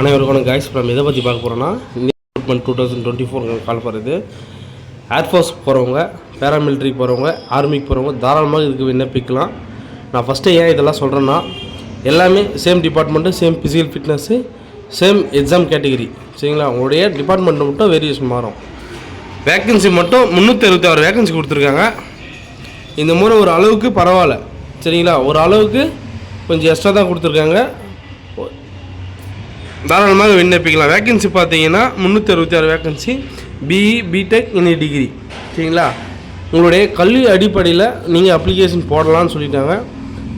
அனைவருக்கும் கைஸ் நம்ம எதை பற்றி பார்க்க போகிறோன்னா இந்தியன் ரெக்ரூட்மெண்ட் 2024 கால் போகிறது. ஏர்ஃபோர்ஸ் போகிறவங்க, பேராமிலிட்ரி போகிறவங்க, ஆர்மிக்கு போகிறவங்க தாராளமாக இதுக்கு விண்ணப்பிக்கலாம். நான் ஃபஸ்ட்டு ஏன் இதெல்லாம் சொல்கிறேன்னா, எல்லாமே same department, same physical fitness, same exam category. சரிங்களா? உங்களுடைய டிபார்ட்மெண்ட்டு மட்டும் வேரியேஷன் மாறும். வேக்கன்சி மட்டும் 366 வேக்கன்சி கொடுத்துருக்காங்க. இந்த முறை ஒரு அளவுக்கு பரவாயில்ல. சரிங்களா? ஒரு அளவுக்கு கொஞ்சம் எக்ஸ்ட்ரா தான் கொடுத்துருக்காங்க. தாராளமாக விண்ணப்பிக்கலாம். வேக்கன்சி பார்த்தீங்கன்னா 366 வேக்கன்சி, பிஇ, பிடெக், இனி டிகிரி. சரிங்களா? உங்களுடைய கல்வி அடிப்படையில் நீங்கள் அப்ளிகேஷன் போடலான்னு சொல்லிட்டாங்க.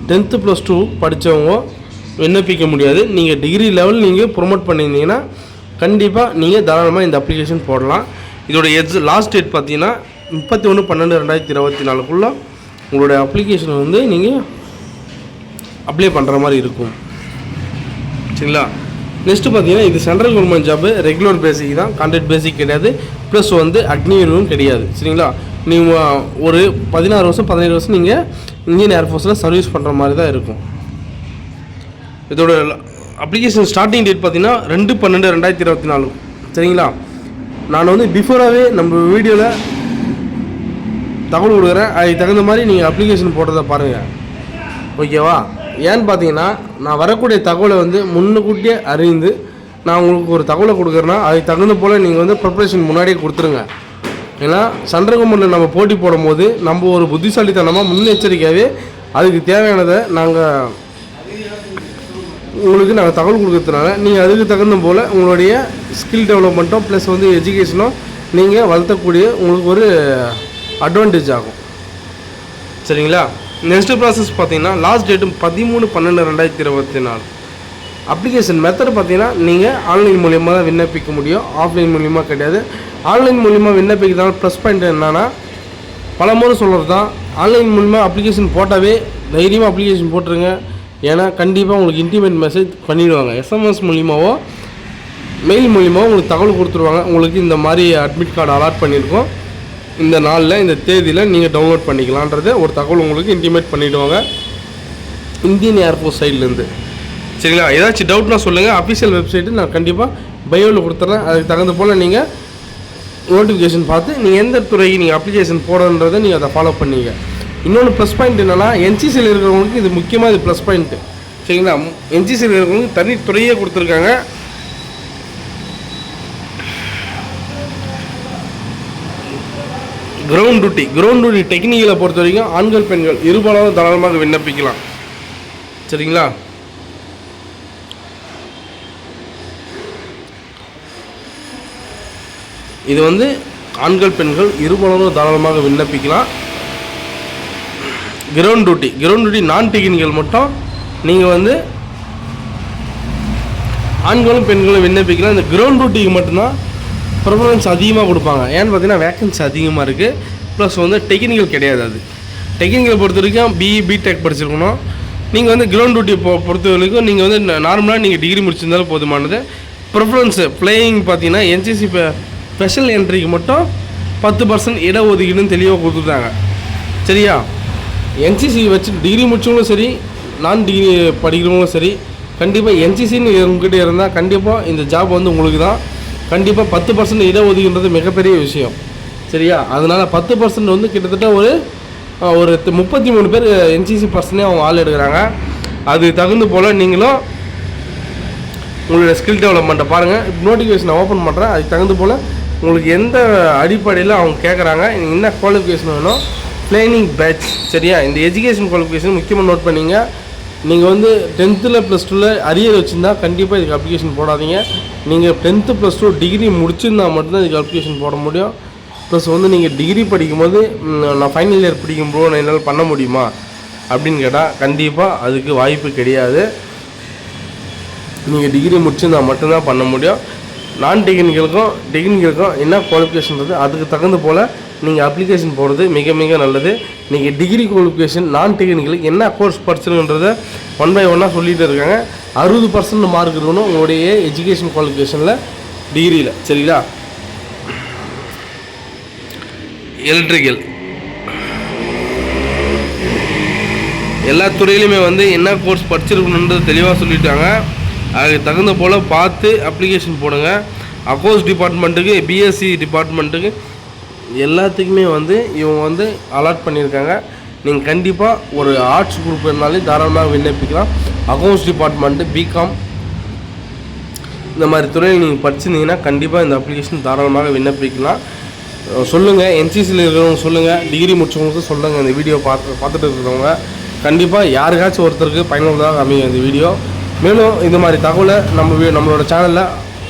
10th + 2 படித்தவங்க விண்ணப்பிக்க முடியாது. நீங்கள் டிகிரி லெவல் நீங்கள் ப்ரொமோட் பண்ணியிருந்தீங்கன்னா கண்டிப்பாக நீங்கள் தாராளமாக இந்த அப்ளிகேஷன் போடலாம். இதோட லாஸ்ட் டேட் பார்த்தீங்கன்னா 31/12/2024 உங்களுடைய அப்ளிகேஷன் வந்து நீங்கள் அப்ளை பண்ணுற மாதிரி இருக்கும். சரிங்களா? நெக்ஸ்ட்டு பார்த்தீங்கன்னா இது சென்ட்ரல் கவர்மெண்ட் ஜாப்பு, ரெகுலர் பேசிக் தான், கான்ட்ராக்ட் பேசிக் கிடையாது. ப்ளஸ் வந்து அக்னிவீரும் கிடையாது. சரிங்களா? நீங்கள் ஒரு 16 வருஷம் 17 வருஷம் நீங்கள் இந்தியன் ஏர்ஃபோர்ஸில் சர்வீஸ் பண்ணுற மாதிரி தான் இருக்கும். இதோட அப்ளிகேஷன் ஸ்டார்டிங் டேட் பார்த்தீங்கன்னா 2/12/2024. சரிங்களா? நான் வந்து பிஃபோராகவே நம்ம வீடியோவில் தகவல் கொடுக்குறேன். அதுக்கு தகுந்த மாதிரி நீங்கள் அப்ளிகேஷன் போடுறதை பாருங்கள். ஓகேவா? ஏன்னு பார்த்தீங்கன்னா, நான் வரக்கூடிய தகவலை வந்து முன்னுக்கூட்டியே அறிந்து நான் உங்களுக்கு ஒரு தகவலை கொடுக்குறேன்னா அதுக்கு தகுந்த போல் நீங்கள் வந்து ப்ரிப்பரேஷன் முன்னாடியே கொடுத்துருங்க. ஏன்னா சென்ட்ரல் கவர்மெண்ட்டில் நம்ம போட்டி போடும் போது நம்ம ஒரு புத்திசாலித்தனமாக முன்னெச்சரிக்கையாகவே அதுக்கு தேவையானதை உங்களுக்கு நாங்கள் தகவல் கொடுக்குறதுனால நீங்கள் அதுக்கு தகுந்த போல் உங்களுடைய ஸ்கில் டெவலப்மெண்ட்டும் ப்ளஸ் வந்து எஜுகேஷனும் நீங்கள் வளர்த்தக்கூடிய உங்களுக்கு ஒரு அட்வான்டேஜ் ஆகும். சரிங்களா? நெக்ஸ்ட்டு ப்ராசஸ் பார்த்தீங்கன்னா லாஸ்ட் டேட்டு 13/12/2024. அப்ளிகேஷன் மெத்தட் பார்த்தீங்கன்னா நீங்கள் ஆன்லைன் மூலிமா தான் விண்ணப்பிக்க முடியும், ஆஃப்லைன் மூலிமா கிடையாது. ஆன்லைன் மூலிமா விண்ணப்பிக்கிறதால ப்ளஸ் பாயிண்ட் என்னன்னா, பல முறை சொல்கிறது தான், ஆன்லைன் மூலிமா அப்ளிகேஷன் போட்டாவே தைரியமாக அப்ளிகேஷன் போட்டுருங்க. ஏன்னா கண்டிப்பாக உங்களுக்கு இன்டிமேட் மெசேஜ் பண்ணிவிடுவாங்க. எஸ்எம்எஸ் மூலிமாவோ மெயில் மூலிமாவோ உங்களுக்கு தகவல் கொடுத்துருவாங்க. உங்களுக்கு இந்த மாதிரி அட்மிட் கார்டு அலாட் பண்ணியிருக்கோம், இந்த நாளில் இந்த தேதியில் நீங்கள் டவுன்லோட் பண்ணிக்கலான்றதை ஒரு தகவல் உங்களுக்கு இன்டிமேட் பண்ணிவிடுவாங்க இந்தியன் ஏர்ஃபோர்ஸ் சைட்லேருந்து. சரிங்களா? ஏதாச்சும் டவுட்னா சொல்லுங்கள். அஃபிஷியல் வெப்சைட்டு நான் கண்டிப்பாக பயோவில் கொடுத்துட்றேன். அதுக்கு தகுந்த போல் நீங்கள் நோட்டிஃபிகேஷன் பார்த்து நீங்கள் எந்த துறைக்கு நீங்கள் அப்ளிகேஷன் போடணுன்றதை நீங்கள் அதை ஃபாலோ பண்ணிங்க. இன்னொன்று ப்ளஸ் பாயிண்ட் என்னென்னா, என்சிசியில் இருக்கிறவங்களுக்கு இது முக்கியமாக இது ப்ளஸ் பாயிண்ட்டு. சரிங்களா? என்சிசியில் இருக்கிறவங்களுக்கு தனி துறையே கொடுத்துருக்காங்க. கிரவுண்ட் டியூட்டி டெக்னிக்கலை பொறுத்த வரைக்கும் ஆண்கள் பெண்கள் இருபாலும் தாராளமாக விண்ணப்பிக்கலாம். சரிங்களா? இது வந்து ஆண்கள் பெண்கள் இருபாலும் தாராளமாக விண்ணப்பிக்கலாம். கிரவுண்ட் டியூட்டி நான் டெக்னிக்கல் மட்டும் நீங்கள் வந்து ஆண்களும் பெண்களும் விண்ணப்பிக்கலாம். இந்த கிரவுண்ட் டியூட்டிக்கு மட்டும்தான் ப்ரிஃபரன்ஸ் அதிகமாக கொடுப்பாங்க. ஏன்னு பார்த்தீங்கன்னா வேக்கன்சி அதிகமாக இருக்குது. ப்ளஸ் வந்து டெக்னிக்கல் கிடையாது. அது டெக்னிக்கல் பொறுத்த வரைக்கும் பிஇ, பிடெக் படிச்சிருக்கணும். நீங்கள் வந்து கிரவுண்ட் டியூட்டி பொறுத்த வரைக்கும் நீங்கள் வந்து நார்மலாக நீங்கள் டிகிரி முடிச்சிருந்தாலும் போதுமானது. ப்ரிஃபரன்ஸு ஃப்ளையிங் பார்த்தீங்கன்னா என்சிசி ஸ்பெஷல் என்ட்ரிக்கு மட்டும் 10% இடஒதுக்கீடுன்னு தெளிவாக கொடுத்துட்டாங்க. சரியா? என்சிசி வச்சு டிகிரி முடிச்சவங்களும் சரி, நான் டிகிரி படிக்கிறவங்களும் சரி, கண்டிப்பாக என்சிசின்னு உங்ககிட்ட இருந்தால் கண்டிப்பாக இந்த ஜாப் வந்து உங்களுக்கு தான். கண்டிப்பாக 10% இடஒதுக்கீடுன்றது மிகப்பெரிய விஷயம். சரியா? அதனால் 10% வந்து கிட்டத்தட்ட ஒரு 33 பேர் என்சிசி பர்சனே அவங்க ஆள் எடுக்கிறாங்க. அது தகுந்த போல் நீங்களும் உங்களுடைய ஸ்கில் டெவலப்மெண்ட்டை பாருங்கள். நோட்டிஃபிகேஷனை ஓப்பன் பண்ணுறேன். அதுக்கு தகுந்த போல் உங்களுக்கு எந்த அடிப்படையில் அவங்க கேட்குறாங்க, என்ன குவாலிஃபிகேஷன் வேணும், ட்ரைனிங் பேட்ச். சரியா? இந்த எஜுகேஷன் குவாலிஃபிகேஷன் முக்கியமாக நோட் பண்ணிங்க. நீங்கள் வந்து 10th + 2 அரியர் வச்சுருந்தா கண்டிப்பாக இதுக்கு அப்ளிகேஷன் போடாதீங்க. நீங்கள் 10th + 2 டிகிரி முடிச்சிருந்தா மட்டும்தான் இதுக்கு அப்ளிகேஷன் போட முடியும். ப்ளஸ் வந்து நீங்கள் டிகிரி படிக்கும்போது நான் ஃபைனல் இயர் படிக்கும்போது நான் என்னால் பண்ண முடியுமா அப்படின்னு கேட்டால் கண்டிப்பாக அதுக்கு வாய்ப்பு கிடையாது. நீங்கள் டிகிரி முடிச்சிருந்தா மட்டும்தான் பண்ண முடியும். நான் டெக்னிக்கலுக்கும் என்ன குவாலிஃபிகேஷன்றது அதுக்கு தகுந்த போல் நீங்கள் அப்ளிகேஷன் போடுறது மிக மிக நல்லது. நீங்கள் டிகிரி குவாலிஃபிகேஷன் நான் டெக்னிக்கலுக்கு என்ன கோர்ஸ் படிச்சிருக்குன்றதை 1 by 1 சொல்லிகிட்டு இருக்காங்க. 60% மார்க் இருக்கணும் உங்களுடைய எஜுகேஷன் குவாலிஃபிகேஷனில் டிகிரியில். சரிங்களா? எலக்ட்ரிக்கல் எல்லா துறையிலுமே வந்து என்ன கோர்ஸ் படிச்சிருக்கணுன்றது தெளிவாக சொல்லிட்டாங்க. அதுக்கு தகுந்த போல் பார்த்து அப்ளிகேஷன் போடுங்க. அக்கௌண்ட்ஸ் டிபார்ட்மெண்ட்டுக்கு, பிஎஸ்சி டிபார்ட்மெண்ட்டுக்கு எல்லாத்துக்குமே வந்து இவங்க வந்து அலாட் பண்ணியிருக்காங்க. நீங்கள் கண்டிப்பாக ஒரு ஆர்ட்ஸ் குரூப் இருந்தாலே தாராளமாக விண்ணப்பிக்கலாம். அக்கௌண்ட்ஸ் டிபார்ட்மெண்ட்டு, பிகாம் இந்த மாதிரி துறையில் நீங்கள் படிச்சிருந்தீங்கன்னா கண்டிப்பாக இந்த அப்ளிகேஷன் தாராளமாக விண்ணப்பிக்கலாம். சொல்லுங்கள், என்சிசியில் இருக்கிறவங்க சொல்லுங்கள், டிகிரி முடிச்சவங்களுக்கு சொல்லுங்கள். இந்த வீடியோ பார்த்துட்டு இருக்கிறவங்க கண்டிப்பாக யாருக்காச்சும் ஒருத்தருக்கு பயனுள்ளதாக அமையும் இந்த வீடியோ. மேலும் இந்த மாதிரி தகவலை நம்மளோட சேனலில்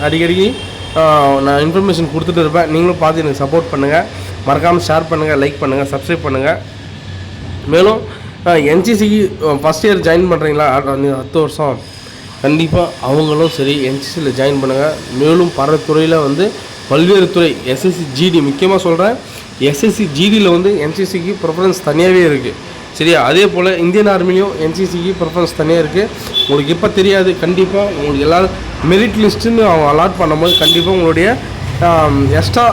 அடிக்கடி நான் இன்ஃபர்மேஷன் கொடுத்துட்டு இருப்பேன். நீங்களும் பார்த்து எனக்கு சப்போர்ட் பண்ணுங்கள். மறக்காமல் ஷேர் பண்ணுங்கள், லைக் பண்ணுங்கள், சப்ஸ்கிரைப் பண்ணுங்கள். மேலும் என்சிசிக்கு ஃபஸ்ட் இயர் ஜாயின் பண்ணுறீங்களா 10 வருஷம், கண்டிப்பாக அவங்களும் சரி என்சிசியில் ஜாயின் பண்ணுங்கள். மேலும் பல துறையில் வந்து பல்வேறு துறை எஸ்எஸ்சி ஜிடி முக்கியமாக சொல்கிறேன். எஸ்எஸ்சி ஜிடியில் வந்து என்சிசிக்கு ப்ரிஃபரன்ஸ் தனியாகவே இருக்குது. சரியா? அதே போல் இந்தியன் ஆர்மிலையும் என்சிசிக்கு ப்ரிஃபரன்ஸ் தனியாக இருக்குது. உங்களுக்கு இப்போ தெரியாது, கண்டிப்பாக உங்களுக்கு எல்லோரும் மெரிட் லிஸ்ட்டுன்னு அவங்க அலாட் பண்ணும்போது கண்டிப்பாக உங்களுடைய எக்ஸ்ட்ரா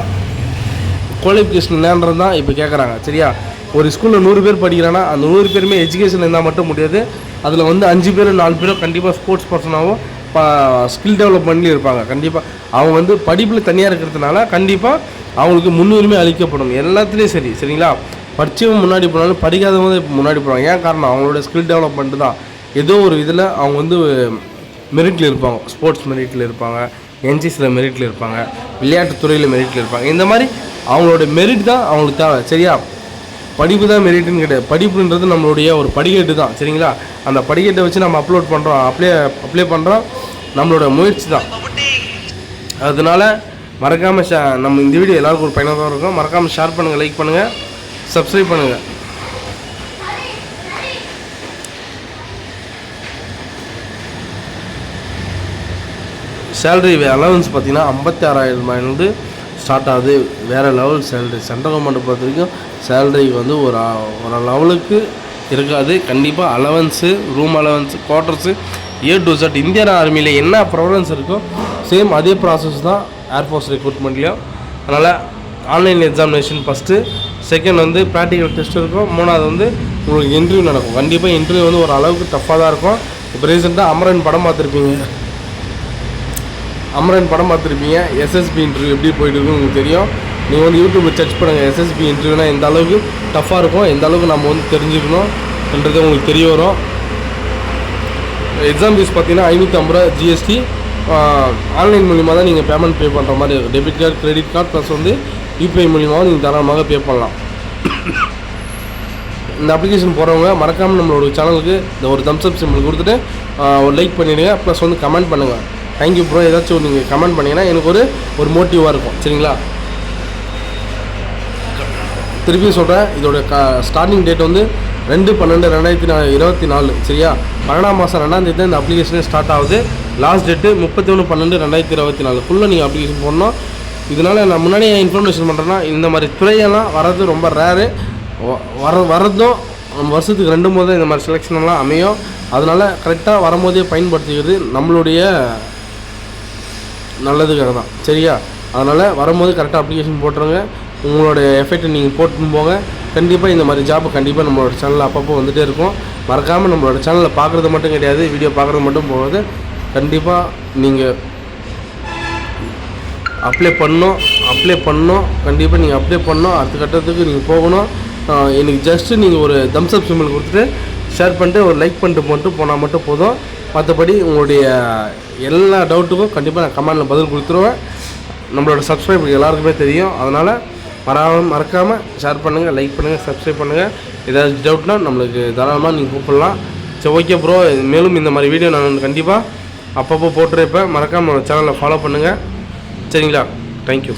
குவாலிஃபிகேஷன் என்னன்றது தான் இப்போ கேட்குறாங்க. சரியா? ஒரு ஸ்கூலில் 100 பேர் படிக்கிறான்னா அந்த 100 பேருமே எஜுகேஷன் இருந்தால் மட்டும் முடியாது. அதில் வந்து 5 பேர் 4 பேரோ கண்டிப்பாக ஸ்போர்ட்ஸ் பர்சனாகவும் ஸ்கில் டெவலப்மெண்ட்லேயும் இருப்பாங்க. கண்டிப்பாக அவங்க வந்து படிப்பில் தனியாக இருக்கிறதுனால கண்டிப்பாக அவங்களுக்கு முன்னுரிமை அளிக்கப்படும் எல்லாத்துலேயும். சரி, சரிங்களா? படித்தவங்க முன்னாடி போனாலும் படிக்காதவங்க இப்போ முன்னாடி போகிறாங்க. ஏன் காரணம்? அவங்களோட ஸ்கில் டெவலப்மெண்ட்டு தான். ஏதோ ஒரு இதில் அவங்க வந்து மெரிட்டில் இருப்பாங்க. ஸ்போர்ட்ஸ் மெரிட்டில் இருப்பாங்க, என்சிசியில் மெரிட்டில் இருப்பாங்க, விளையாட்டுத்துறையில் மெரிட்டில் இருப்பாங்க. இந்த மாதிரி அவங்களோட மெரிட் தான் அவங்களுக்கு தேவை. சரியா? படிப்பு தான் மெரிட்டுன்னு கிடையாது. படிப்புன்றது நம்மளுடைய ஒரு படிக்கட்டு தான். சரிங்களா? அந்த படிக்கட்டை வச்சு நம்ம அப்லோட் பண்ணுறோம், அப்ளை பண்ணுறோம், நம்மளோட முயற்சி தான். அதனால் மறக்காமல் நம்ம இந்த வீடியோ எல்லாருக்கும் ஒரு பயனுள்ளதாக இருக்கும். மறக்காமல் ஷேர் பண்ணுங்கள், லைக் பண்ணுங்கள், சப்ஸ்கிரைப் பண்ணுங்கள். சேலரி அலவன்ஸ் பார்த்திங்கன்னா 56,000 ரூபாயிலிருந்து ஸ்டார்ட் ஆகுது. வேறு லெவல் சேலரி. சென்ட்ரல் கவர்மெண்ட்டை பொறுத்த வரைக்கும் சேலரி வந்து ஒரு லெவலுக்கு இருக்காது. கண்டிப்பாக allowance, room allowance, quarters, A to Z Indian ஆர்மியில் என்ன ப்ரிஃபரன்ஸ் இருக்கோ சேம் அதே ப்ராசஸ் தான் ஏர்ஃபோர்ஸ் ரெக்ரூட்மெண்ட்லேயும். அதனால் ஆன்லைன் எக்ஸாமினேஷன் ஃபஸ்ட்டு, செகண்ட் வந்து ப்ராக்டிக்கல் டெஸ்ட் இருக்கும், மூணாவது வந்து உங்களுக்கு இன்டர்வியூ நடக்கும். கண்டிப்பாக இன்டர்வியூ வந்து ஒரு அளவுக்கு டஃப்பாக தான் இருக்கும். இப்போ ரீசெண்டாக அமரன் படம் பார்த்துருப்பீங்க. எஸ்எஸ்பி இன்டர்வியூ எப்படி போயிட்டு இருக்குன்னு உங்களுக்கு தெரியும். நீங்கள் வந்து யூடியூப்பில் சர்ச் பண்ணுங்கள். எஸ்எஸ்பி இன்டர்வியூனா எந்த அளவுக்கு டஃப்பாக இருக்கும், எந்த அளவுக்கு நம்ம வந்து தெரிஞ்சுக்கணும்ன்றது உங்களுக்கு தெரிய வரும். எக்ஸாம் ஃபீஸ் பார்த்தீங்கன்னா 550 ஜிஎஸ்டி. ஆன்லைன் மூலிமா தான் நீங்கள் பேமெண்ட் பே பண்ணுற மாதிரி இருக்கும். Debit card, credit card plus வந்து யூபிஐ மூலியமாக நீங்கள் தாராளமாக பே பண்ணலாம். இந்த அப்ளிகேஷன் போகிறவங்க மறக்காமல் நம்மளோட சேனலுக்கு இந்த ஒரு தம்ஸ் அப் சிம்பிள் கொடுத்துட்டு ஒரு லைக் பண்ணிவிடுங்க. ப்ளஸ் வந்து கமெண்ட் பண்ணுங்கள். Thank you bro. ஏதாச்சும் நீங்கள் கமெண்ட் பண்ணிங்கன்னா எனக்கு ஒரு மோட்டிவாக இருக்கும். சரிங்களா? திருப்பி சொல்கிறேன், இதோட ஸ்டார்டிங் டேட் வந்து 2/12/2024. சரியா? 12ஆம் மாதம் 2ஆம் தேதி தான் இந்த அப்ளிகேஷனே ஸ்டார்ட் ஆகுது. லாஸ்ட் டேட்டு 31/12/2024 நீங்கள் அப்ளிகேஷன் போடணும். இதனால் நான் முன்னாடியே இன்ஃபர்மேஷன் பண்ணுறேன்னா, இந்த மாதிரி துறையெல்லாம் வர்றது ரொம்ப ரேரு. வரதும் வருஷத்துக்கு 2 முறை இந்த மாதிரி செலெக்ஷனெல்லாம் அமையும். அதனால் கரெக்டாக வரும்போதே பயன்படுத்திக்கிறது நம்மளுடைய நல்லதுக்காக தான். சரியா? அதனால் வரும்போது கரெக்டாக அப்ளிகேஷன் போட்டுருங்க. உங்களோட எஃபெக்ட்டை நீங்கள் போட்டுன்னு போங்க. கண்டிப்பாக இந்த மாதிரி ஜாப் கண்டிப்பாக நம்மளோட சேனலில் அப்பப்போ வந்துகிட்டே இருக்கும். மறக்காமல் நம்மளோட சேனலில் பார்க்குறது மட்டும் கிடையாது, வீடியோ பார்க்குறது மட்டும் போகாது. கண்டிப்பாக நீங்கள் அப்ளை பண்ணணும். கண்டிப்பாக நீங்கள் அப்ளை பண்ணணும். அடுத்த கட்டத்துக்கு நீங்கள் போகணும். எனக்கு ஜஸ்ட்டு நீங்கள் ஒரு தம்ஸ் அப் சிம்பிள் கொடுத்துட்டு ஷேர் பண்ணிட்டு ஒரு லைக் பண்ணிட்டு போனால் மட்டும் போதும். மற்றபடி உங்களுடைய எல்லா டவுட்டுக்கும் கண்டிப்பாக நான் கமெண்டில் பதில் கொடுத்துருவேன். நம்மளோட சப்ஸ்கிரைபர் எல்லாருக்குமே தெரியும். அதனால் மறக்காமல் ஷேர் பண்ணுங்கள், லைக் பண்ணுங்கள், சப்ஸ்கிரைப் பண்ணுங்கள். ஏதாச்சும் டவுட்னா நம்மளுக்கு தாராளமாக நீங்கள் கூப்பிடலாம். சரி, ஓகே ப்ரோ. மேலும் இந்த மாதிரி வீடியோ நான் கண்டிப்பாக அப்பப்போ போட்டுருப்பேன். மறக்காமல் நம்மளோட சேனலை ஃபாலோ பண்ணுங்கள். சரிங்களா? தேங்க்யூ.